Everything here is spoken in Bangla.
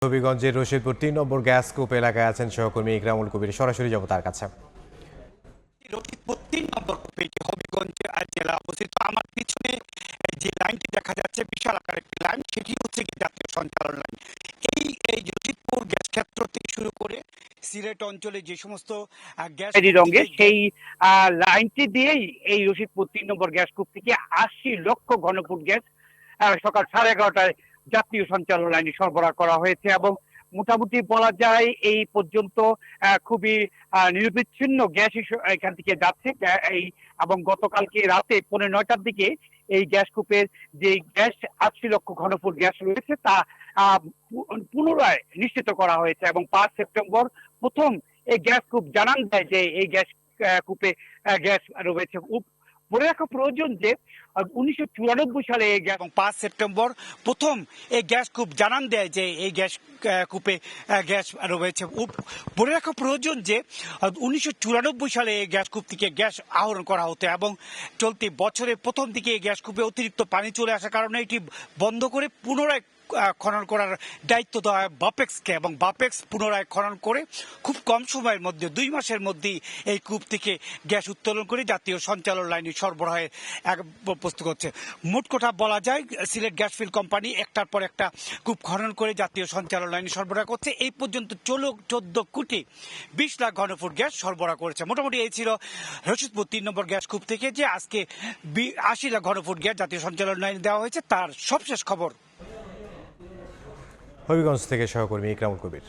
হবিগঞ্জের রশিদপুর ৩ নম্বর গ্যাস কূপ এলাকায় আছেন সহকর্মী ইকরামুল কবির। সরাসরি যাব তার কাছে। রশিদপুর ৩ নম্বর কূপে হবিগঞ্জ জেলা অবস্থিত। আমার পিছনে যে লাইনটি দেখা যাচ্ছে বিশাল আকার একটি লাইন, সেটি হচ্ছে কি জাতীয় সঞ্চালন লাইন। এই রশিদপুর গ্যাস ক্ষেত্র থেকে শুরু করে সিলেট অঞ্চলে যে সমস্ত গ্যাস রঙের সেই লাইনটি দিয়েই এই রশিদপুর ৩ নম্বর গ্যাস কূপ থেকে ৮০ লক্ষ ঘনফুট গ্যাস সকাল 11:30টায় জাতীয় সঞ্চালন লাইনে সরবরাহ করা হয়েছে এবং মোটামুটি বলা যায় এই পর্যন্ত খুবই নিরবিচ্ছিন্ন গ্যাস এখান থেকে যাচ্ছে এই এবং গতকালকে রাতে 9:30টার দিকে এই গ্যাস কূপের যে গ্যাস ৮০ লক্ষ ঘনফুট গ্যাস রয়েছে তা পুনরায় নিশ্চিত করা হয়েছে এবং ৫ সেপ্টেম্বর প্রথম এই গ্যাস কূপ জানান দেয় যে এই গ্যাস কূপে গ্যাস রয়েছে। বলে রাখা প্রয়োজন যে 1994 সালে এই গ্যাস এবং ৫ সেপ্টেম্বর প্রথম এই গ্যাস কূপ জানান দেয় যে এই গ্যাস কূপে গ্যাস রয়েছে। বলে রাখা প্রয়োজন যে 1994 সালে এই গ্যাস কূপ থেকে গ্যাস আহরণ করা হতো এবং চলতি বছরের প্রথম দিকে এই গ্যাস কূপে অতিরিক্ত পানি চলে আসার কারণে এটি বন্ধ করে পুনরায় খনন করার দায়িত্ব দেওয়া হয় বাপেক্সকে এবং বাপেক্স পুনরায় খনন করে খুব কম সময়ের মধ্যে ২ মাসের মধ্যেই এই কূপ থেকে গ্যাস উত্তোলন করে জাতীয় সঞ্চালন লাইনে সরবরাহে প্রস্তুত করছে। মোট কথা বলা যায় সিলেট গ্যাস ফিল্ড কোম্পানি একটার পর একটা কূপ খনন করে জাতীয় সঞ্চালন লাইনে সরবরাহ করছে। এই পর্যন্ত 14 কোটি 20 লাখ ঘনফুট গ্যাস সরবরাহ করেছে। মোটামুটি এই ছিল রশিদপুর ৩ নম্বর গ্যাস কূপ থেকে যে আজকে ৮০ লাখ ঘনফুট গ্যাস জাতীয় সঞ্চালন লাইনে দেওয়া হয়েছে তার সবশেষ খবর। হবিগঞ্জ থেকে সহকর্মী ইকরামুল কবির।